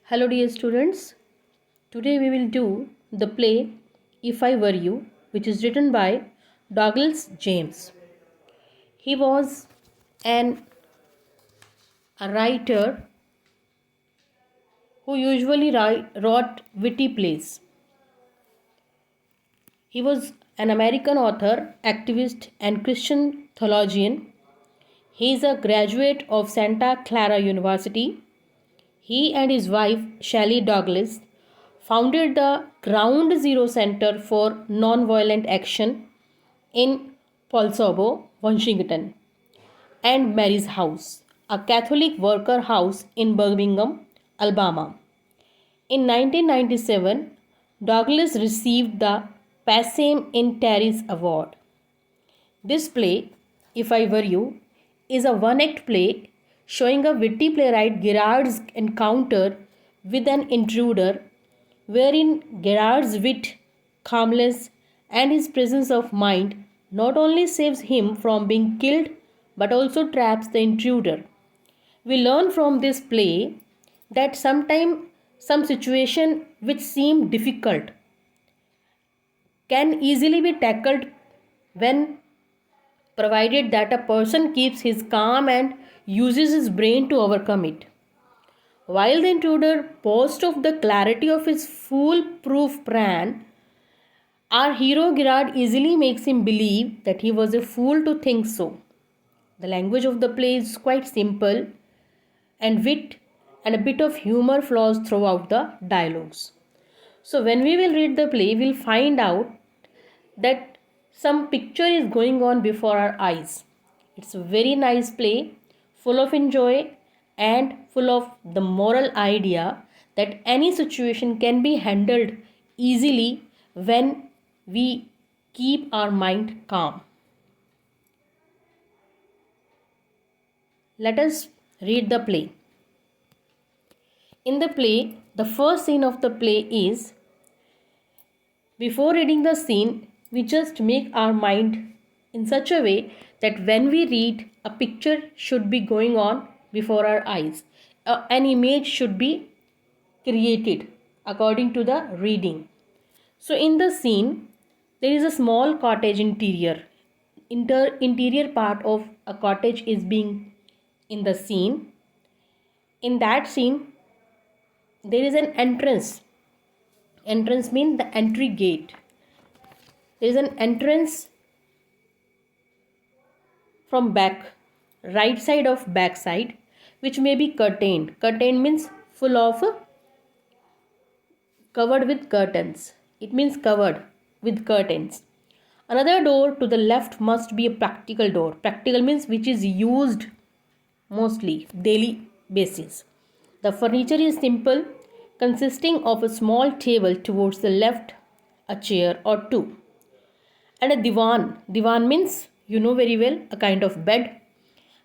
Hello, dear students. Today we will do the play If I Were You, which is written by Douglas James. He was an, a writer who usually wrote witty plays. He was an American author, activist, and Christian theologian. He is a graduate of Santa Clara University. He and his wife, Shelley Douglas, founded the Ground Zero Center for Nonviolent Action in Polsobo, Washington, and Mary's House, a Catholic worker house in Birmingham, Alabama. In 1997, Douglas received the Passem in Terry's Award. This play, If I Were You, is a one-act play showing a witty playwright Gerard's encounter with an intruder, wherein Gerard's wit, calmness, and his presence of mind not only saves him from being killed but also traps the intruder. We learn from this play that sometimes some situation which seem difficult can easily be tackled when provided that a person keeps his calm and uses his brain to overcome it. While the intruder boasts of the clarity of his foolproof plan, our hero Gerard easily makes him believe that he was a fool to think so. The language of the play is quite simple, and wit and a bit of humor flows throughout the dialogues. So, when we will read the play, we'll find out that some picture is going on before our eyes. It's a very nice play, full of enjoy and full of the moral idea that any situation can be handled easily when we keep our mind calm. Let us read the play. In the play, the first scene of the play is, before reading the scene, we just make our mind in such a way that when we read, a picture should be going on before our eyes. An image should be created according to the reading. So in the scene, there is a small cottage interior. Interior part of a cottage is being in the scene. In that scene, there is an entrance. Entrance means the entry gate. There is an entrance from back, right side of back side, which may be curtained. Curtained means full of, covered with curtains. It means covered with curtains. Another door to the left must be a practical door. Practical means which is used mostly daily basis. The furniture is simple, consisting of a small table towards the left, a chair or two, and a divan. Divan means, you know very well, a kind of bed,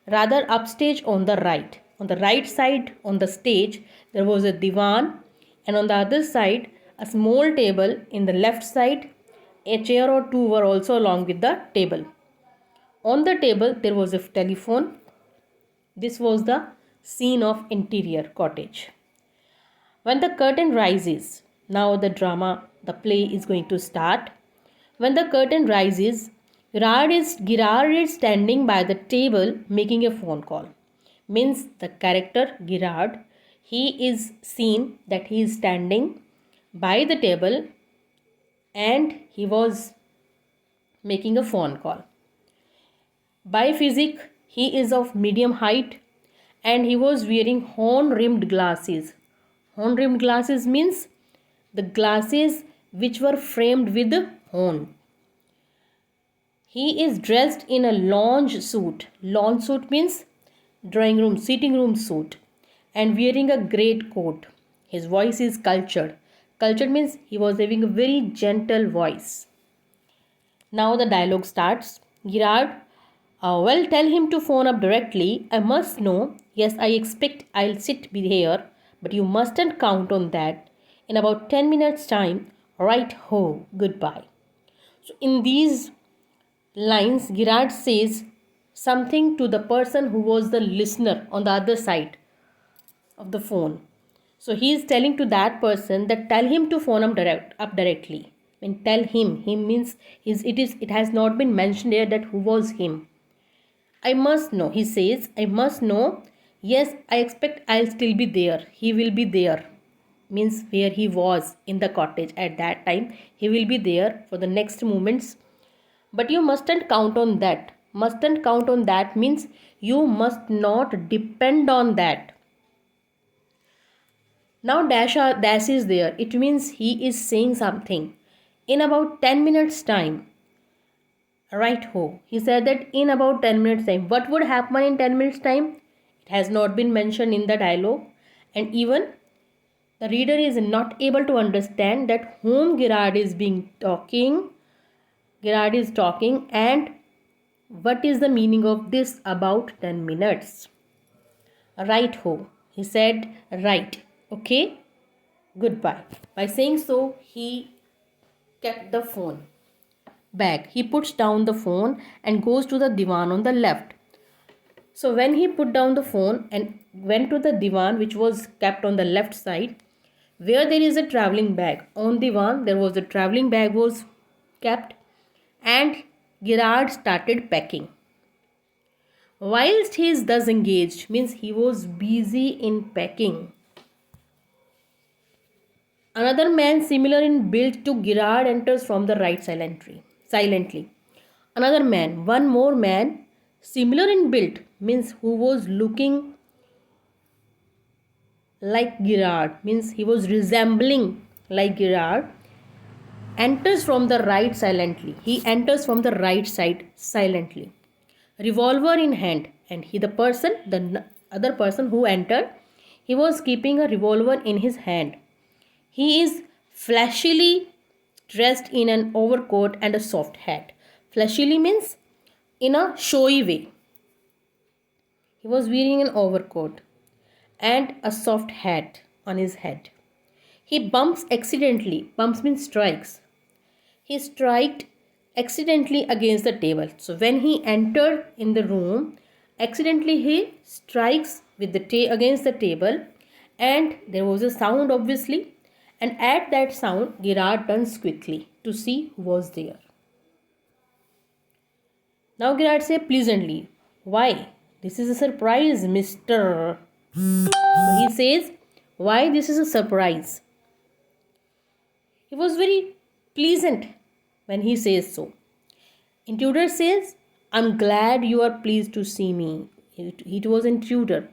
rather upstage on the right. On the right side on the stage, there was a divan, and on the other side, a small table. In the left side, a chair or two were also along with the table. On the table, there was a telephone. This was the scene of interior cottage. When the curtain rises, now the play is going to start. When the curtain rises, Gerard is standing by the table making a phone call. Means the character Gerard, he is seen that he is standing by the table and he was making a phone call. By physique, he is of medium height and he was wearing horn-rimmed glasses. Horn-rimmed glasses means the glasses which were framed with horn. He is dressed in a lounge suit. Lounge suit means drawing room, sitting room suit, and wearing a great coat. His voice is cultured. Cultured means he was having a very gentle voice. Now the dialogue starts. Gerard, well, tell him to phone up directly. I must know. Yes, I expect I'll sit here, but you mustn't count on that. In about 10 minutes' time, right ho, goodbye. So in these lines, Gerard says something to the person who was the listener on the other side of the phone. So he is telling to that person that tell him to phone up directly. When tell him means it has not been mentioned here that who was him. I must know, he says, I must know. Yes, I expect I'll still be there. He will be there. Means where he was in the cottage at that time. He will be there for the next moments. But you mustn't count on that. Mustn't count on that means you must not depend on that. Now dash is there. It means he is saying something. In about 10 minutes time. Right ho. He said that in about 10 minutes time. What would happen in 10 minutes time? It has not been mentioned in the dialogue. And even the reader is not able to understand that whom Girard is talking. Girard is talking and what is the meaning of this about 10 minutes. Right ho. He said right. Okay. Goodbye. By saying so, he kept the phone back. He puts down the phone and goes to the divan on the left. So when he put down the phone and went to the divan which was kept on the left side, where there is a traveling bag. On divan there was a traveling bag was kept and Girard started packing. Whilst he is thus engaged means he was busy in packing. Another man similar in build to Girard enters from the right silently. Another man, one more man, similar in build means who was looking like Girard, means he was resembling like Girard, enters from the right silently. He enters from the right side silently. Revolver in hand, and the other person who entered, he was keeping a revolver in his hand. He is flashily dressed in an overcoat and a soft hat. Flashily means in a showy way. He was wearing an overcoat and a soft hat on his head. He bumps accidentally. Bumps means strikes. He striked accidentally against the table. So when he entered in the room, accidentally he strikes with against the table and there was a sound obviously. And at that sound, Girard turns quickly to see who was there. Now Girard says pleasantly, why? This is a surprise, Mr. So he says, why this is a surprise? He was very pleasant when he says so. Intruder says, I'm glad you are pleased to see me. It was intruder.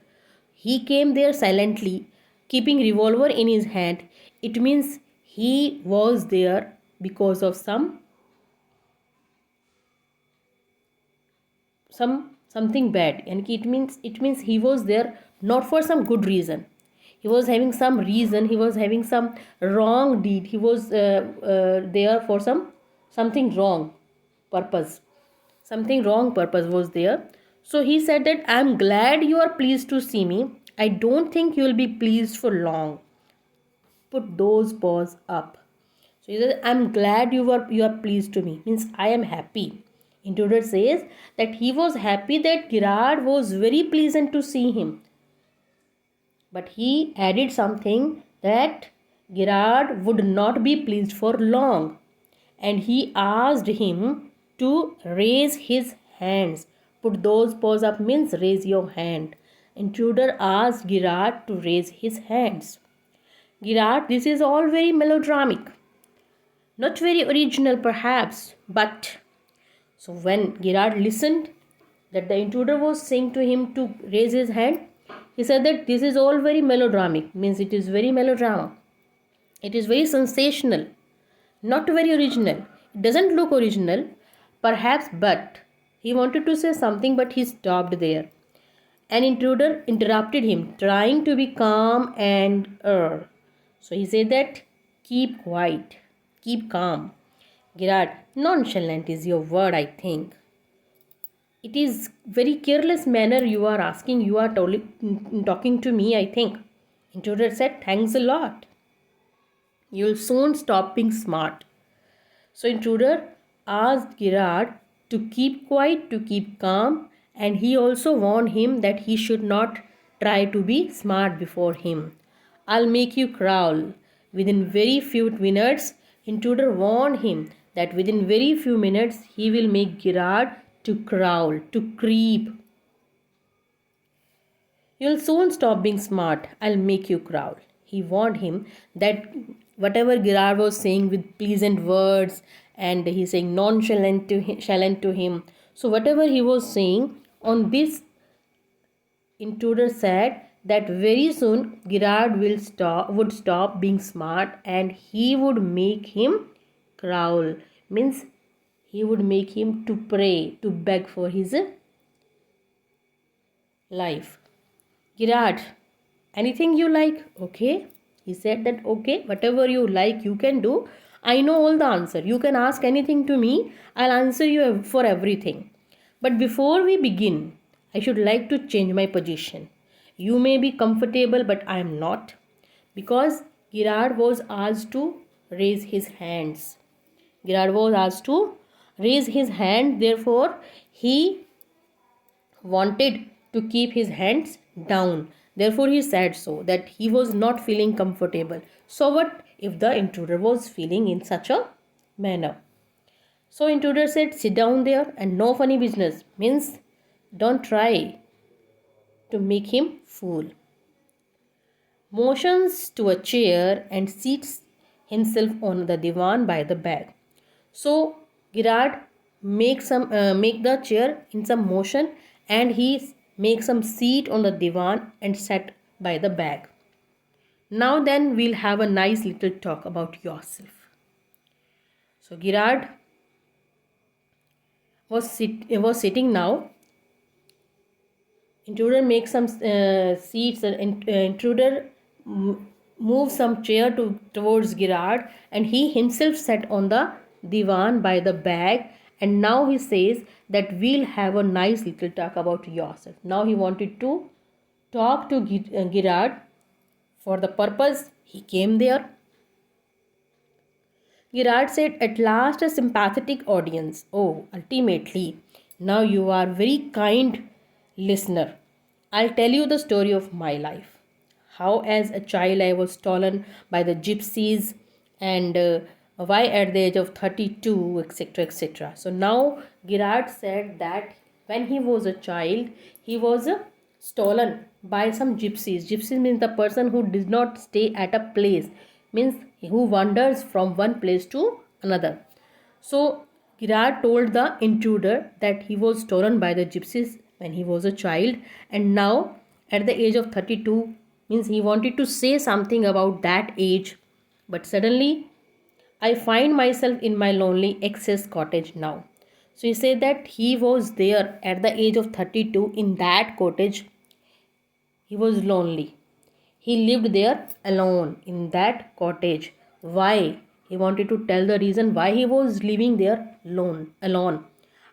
He came there silently, keeping revolver in his hand. It means he was there because of something bad, and it means he was there not for some good reason. He was having some reason. He was having some wrong deed. He was there for something wrong purpose. Something wrong purpose was there. So he said that I'm glad you are pleased to see me. I don't think you will be pleased for long. Put those paws up. So he says, I'm glad you are pleased to me. Means I am happy. Intruder says that he was happy that Girard was very pleasant to see him. But he added something that Girard would not be pleased for long. And he asked him to raise his hands. Put those paws up means raise your hand. Intruder asked Girard to raise his hands. Girard, this is all very melodramatic. Not very original perhaps, but... So when Girard listened that the intruder was saying to him to raise his hand, he said that this is all very melodramatic, means it is very melodrama. It is very sensational, not very original. It doesn't look original, perhaps, but he wanted to say something, but he stopped there. An intruder interrupted him, trying to be calm and So he said that keep quiet, keep calm. Girard, nonchalant is your word, I think. It is very careless manner you are asking, you are talking to me, I think. Intruder said, thanks a lot. You'll soon stop being smart. So intruder asked Girard to keep quiet, to keep calm, and he also warned him that he should not try to be smart before him. I'll make you crawl. Within very few minutes, intruder warned him that within very few minutes he will make Girard to crawl, to creep. You'll soon stop being smart. I'll make you crawl. He warned him that whatever Girard was saying with pleasant words, and he's saying nonchalant to him. So whatever he was saying on this, intruder said that very soon Girard would stop being smart and he would make him crawl. Means he would make him to pray, to beg for his life. Girard, anything you like? Okay. He said that okay, whatever you like you can do. I know all the answer. You can ask anything to me. I'll answer you for everything. But before we begin, I should like to change my position. You may be comfortable, but I am not. Because Girard was asked to raise his hands. Girard was asked to raise his hand. Therefore, he wanted to keep his hands down. Therefore, he said so, that he was not feeling comfortable. So, what if the intruder was feeling in such a manner? So, intruder said, sit down there and no funny business. Means, don't try to make him fool. Motions to a chair and seats himself on the divan by the bag. So, Girard make the chair in some motion and he make some seat on the divan and sat by the bag. Now then we'll have a nice little talk about yourself. So Girard was sitting now. Intruder makes some seats. Intruder moves some chair towards Girard and he himself sat on the divan by the bag. And now he says that we'll have a nice little talk about yourself. Now he wanted to talk to Girard. For the purpose he came there. Girard said, at last a sympathetic audience. Oh, ultimately. Now you are very kind listener. I'll tell you the story of my life. How as a child I was stolen by the gypsies and why at the age of 32, etc., etc. So now Girard said that when he was a child, he was stolen by some gypsies. Gypsies means the person who does not stay at a place, means who wanders from one place to another. So Girard told the intruder that he was stolen by the gypsies when he was a child, and now at the age of 32, means he wanted to say something about that age, but suddenly I find myself in my lonely excess cottage now. So he said that he was there at the age of 32 in that cottage. He was lonely. He lived there alone in that cottage. Why? He wanted to tell the reason why he was living there alone.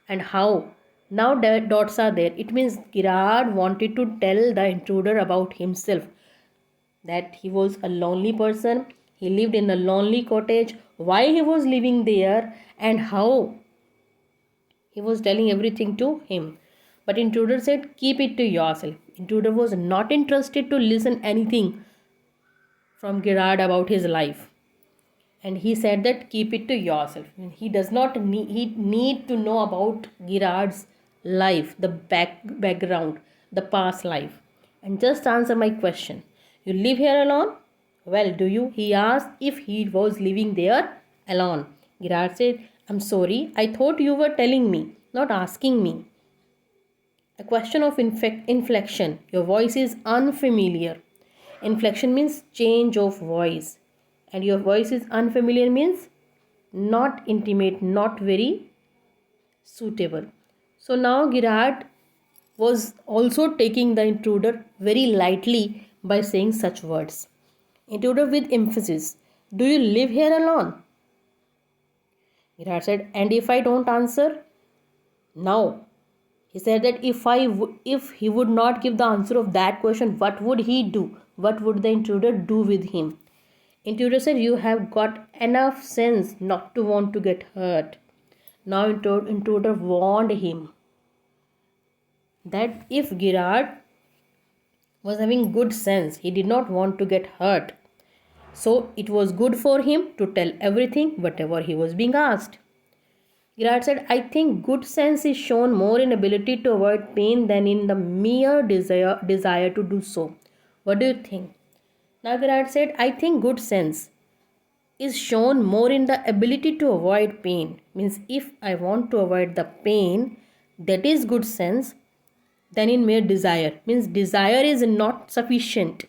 And how? Now the dots are there. It means Girard wanted to tell the intruder about himself. That he was a lonely person. He lived in a lonely cottage. Why he was living there and how? He was telling everything to him. But intruder said, keep it to yourself. Intruder was not interested to listen anything from Girard about his life. And he said that keep it to yourself. He does not need to know about Girard's life, the background, the past life. And just answer my question. You live here alone? Well, do you? He asked if he was living there alone. Girard said, I'm sorry, I thought you were telling me, not asking me. A question of inflection. Your voice is unfamiliar. Inflection means change of voice. And your voice is unfamiliar means not intimate, not very suitable. So now Girard was also taking the intruder very lightly by saying such words. Intruder with emphasis. Do you live here alone? Girard said, and if I don't answer? No. He said that if he would not give the answer of that question, what would he do? What would the intruder do with him? Intruder said, you have got enough sense not to want to get hurt. Now intruder warned him that if Girard was having good sense. He did not want to get hurt. So it was good for him to tell everything, whatever he was being asked. Girard said, I think good sense is shown more in ability to avoid pain than in the mere desire to do so. What do you think? Now Girard said, I think good sense is shown more in the ability to avoid pain. Means if I want to avoid the pain, that is good sense, than in mere desire. Means desire is not sufficient.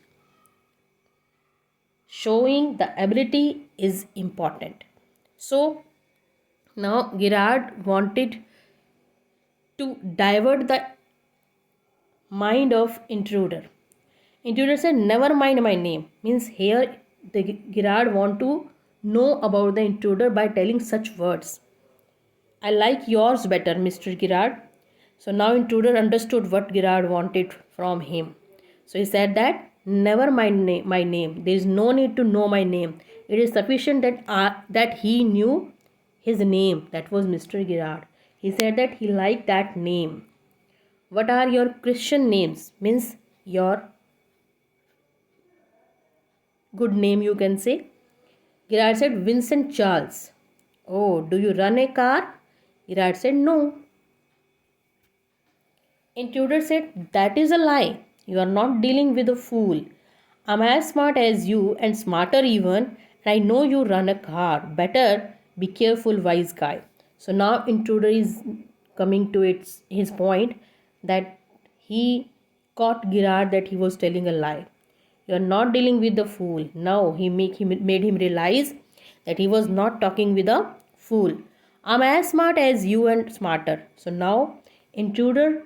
Showing the ability is important. So now Girard wanted to divert the mind of intruder. Intruder said, never mind my name. Means here the Girard want to know about the intruder by telling such words. I like yours better, Mr. Girard. So now intruder understood what Girard wanted from him. So he said that, never mind my name. There is no need to know my name. It is sufficient that he knew his name. That was Mr. Girard. He said that he liked that name. What are your Christian names? Means your good name, you can say. Girard said, Vincent Charles. Oh, do you run a car? Girard said, no. Intruder said, that is a lie. You are not dealing with a fool. I'm as smart as you and smarter even. And I know you run a car. Better be careful, wise guy. So now intruder is coming to his point that he caught Girard that he was telling a lie. You are not dealing with the fool. Now he made him realize that he was not talking with a fool. I'm as smart as you and smarter. So now intruder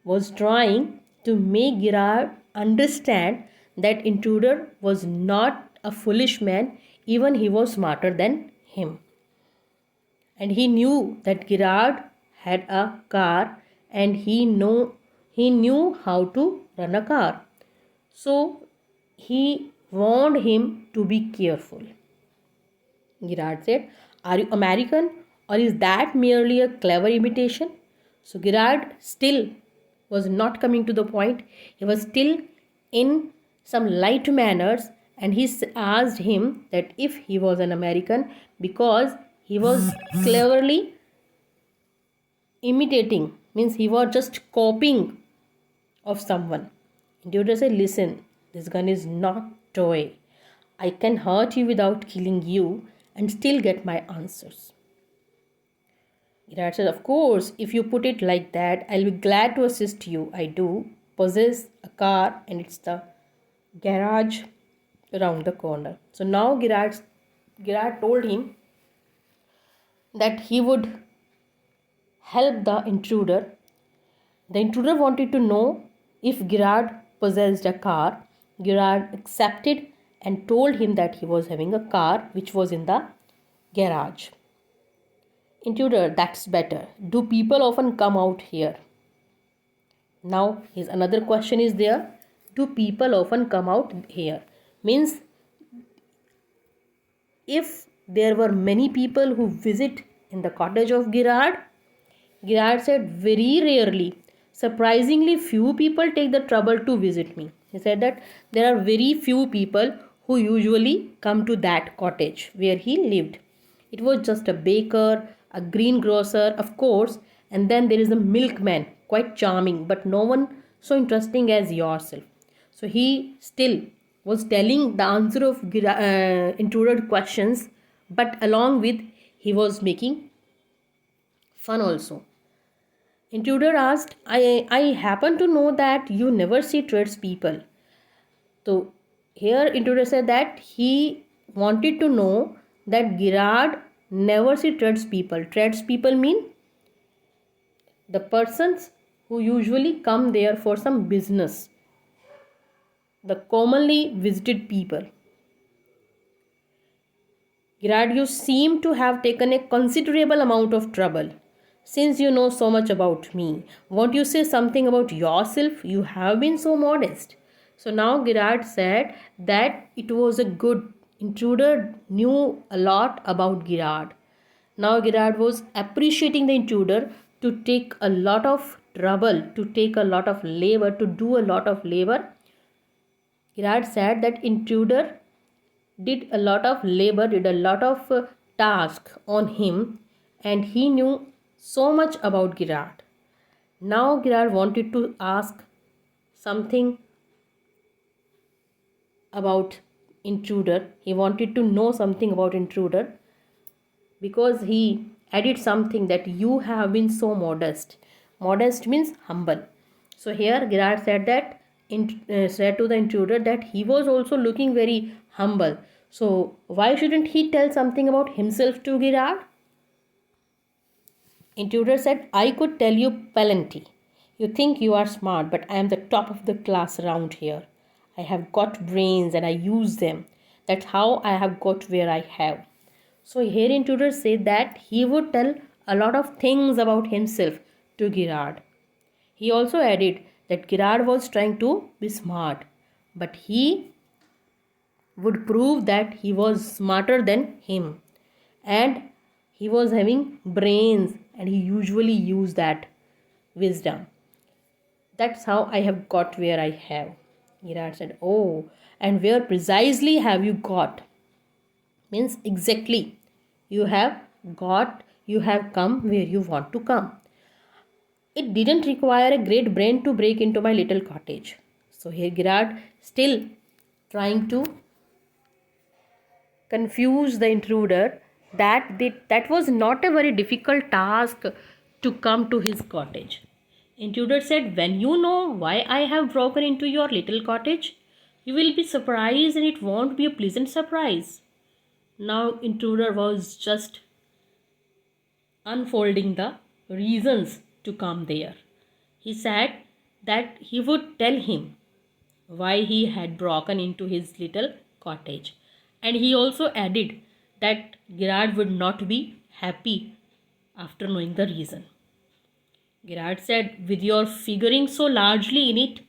was trying to make Girard understand that intruder was not a foolish man, even he was smarter than him. And he knew that Girard had a car and he knew how to run a car. So he warned him to be careful. Girard said, are you American or is that merely a clever imitation? So Girard still was not coming to the point. He was still in some light manners and he asked him that if he was an American, because he was cleverly imitating, means he was just copying of someone. Intruder said, listen, this gun is not toy. I can hurt you without killing you and still get my answers. Girard said, of course, if you put it like that, I'll be glad to assist you. I do possess a car and it's the garage around the corner. So now Girard told him that he would help the intruder. The intruder wanted to know if Girard possessed a car. Girard accepted and told him that he was having a car which was in the garage. Intruder, that's better. Do people often come out here? Now, here's another question is there. Do people often come out here? Means, if there were many people who visit in the cottage of Girard, Girard said, very rarely. Surprisingly few people take the trouble to visit me. He said that there are very few people who usually come to that cottage where he lived. It was just a baker, a greengrocer, of course, and then there is a milkman, quite charming, but no one so interesting as yourself. So he still was telling the answer of intruder questions, but along with he was making fun also. Intruder asked, I happen to know that you never see tradespeople. So here intruder said that he wanted to know that Girard never see tradespeople. Tradespeople mean the persons who usually come there for some business. The commonly visited people. Girard, you seem to have taken a considerable amount of trouble. Since you know so much about me, won't you say something about yourself? You have been so modest. So now Girard said that it was a good intruder knew a lot about Girard. Now Girard was appreciating the intruder to take a lot of trouble, to take a lot of labor, to do a lot of labor. Girard said that intruder did a lot of labor, did a lot of task on him, and he knew so much about Girard. Now Girard wanted to ask something about intruder. He wanted to know something about intruder because he added something that you have been so modest. Modest means humble. So here Girard said that said to the intruder that he was also looking very humble. So why shouldn't he tell something about himself to Girard? Intruder said, I could tell you plenty. You think you are smart, but I am the top of the class around here. I have got brains and I use them. That's how I have got where I have. So here Intruder said that he would tell a lot of things about himself to Girard. He also added that Girard was trying to be smart, but he would prove that he was smarter than him, and he was having brains and he usually used that wisdom. That's how I have got where I have. Girard said, oh, and where precisely have you got? Means exactly. You have come where you want to come. It didn't require a great brain to break into my little cottage. So here Girard still trying to confuse the intruder that was not a very difficult task to come to his cottage. Intruder said, when you know why I have broken into your little cottage, you will be surprised and it won't be a pleasant surprise. Now intruder was just unfolding the reasons to come there. He said that he would tell him why he had broken into his little cottage. And he also added that Girard would not be happy after knowing the reason. Girard said, with your figuring so largely in it,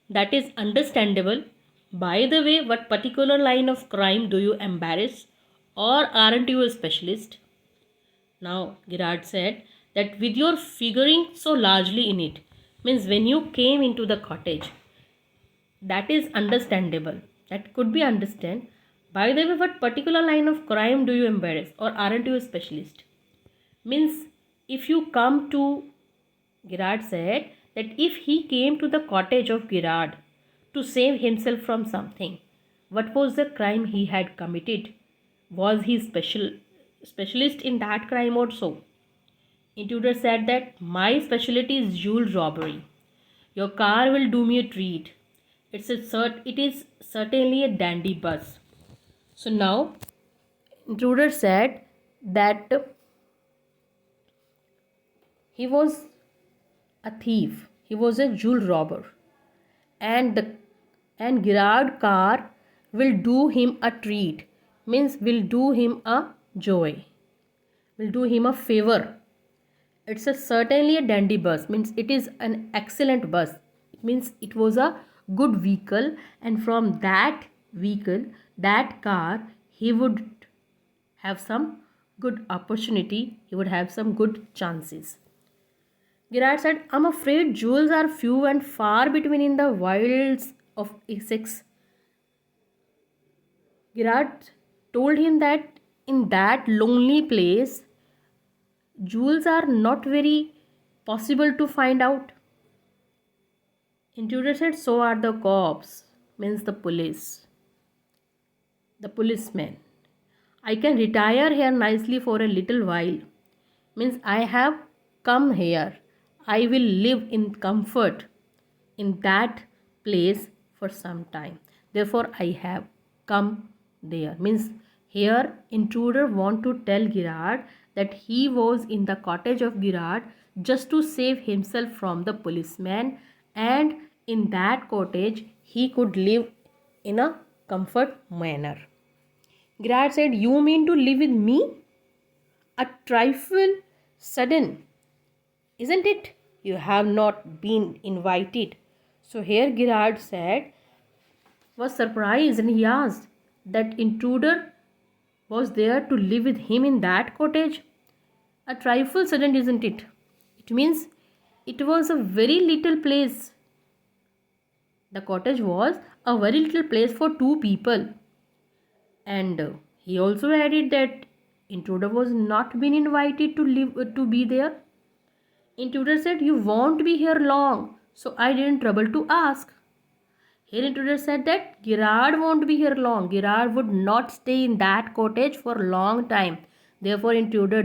that is understandable. By the way, what particular line of crime do you embarrass, or aren't you a specialist? Now, Girard said that with your figuring so largely in it, means when you came into the cottage, that is understandable. That could be understand. By the way, what particular line of crime do you embarrass, or aren't you a specialist? Means if you come to, Girard said that if he came to the cottage of Girard to save himself from something, what was the crime he had committed? Was he specialist in that crime also? Intruder said that my specialty is jewel robbery. Your car will do me a treat. It is certainly a dandy bus. So now Intruder said that he was a thief. He was a jewel robber, and Girard car will do him a treat. Means will do him a joy. Will do him a favor. It's certainly a dandy bus. Means it is an excellent bus. It means it was a good vehicle, and from that vehicle, that car, he would have some good opportunity. He would have some good chances. Girard said, I'm afraid jewels are few and far between in the wilds of Essex. Girard told him that in that lonely place, jewels are not very possible to find out. Intruder said, so are the cops, means the police, the policemen. I can retire here nicely for a little while, means I have come here. I will live in comfort in that place for some time. Therefore, I have come there. Means here intruder want to tell Girard that he was in the cottage of Girard just to save himself from the policeman, and in that cottage he could live in a comfort manner. Girard said, you mean to live with me? A trifle sudden, isn't it? You have not been invited. So here Girard said, was surprised, and he asked that intruder was there to live with him in that cottage. A trifle sudden, isn't it? It means it was a very little place. The cottage was a very little place for two people. And he also added that intruder was not been invited to live to be there. Intruder said, "You won't be here long, so I didn't trouble to ask." Here intruder said that Girard won't be here long. Girard would not stay in that cottage for a long time. Therefore, intruder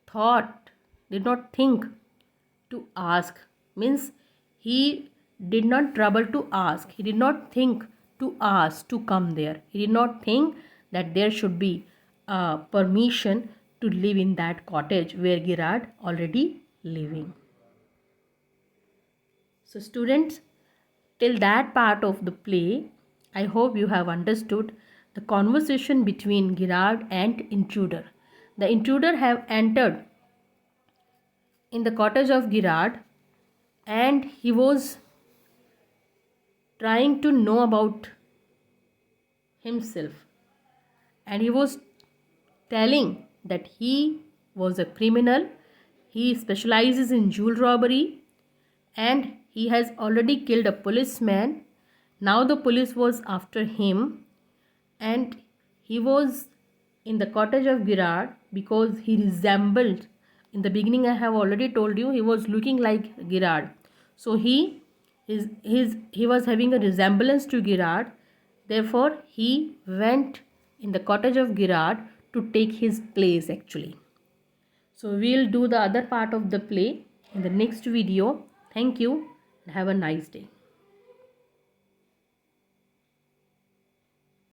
thought, did not think to ask. Means he did not trouble to ask. He did not think to ask to come there. He did not think that there should be permission to live in that cottage where Girard already living. So students, till that part of the play, I hope you have understood the conversation between Girard and intruder. The intruder have entered in the cottage of Girard and he was trying to know about himself, and he was telling that he was a criminal, he specializes in jewel robbery, and he has already killed a policeman. Now the police was after him, and he was in the cottage of Girard because he resembled, in the beginning I have already told you, he was looking like Girard. So he was having a resemblance to Girard. Therefore he went in the cottage of Girard to take his place actually. So we'll do the other part of the play in the next video. Thank you and have a nice day.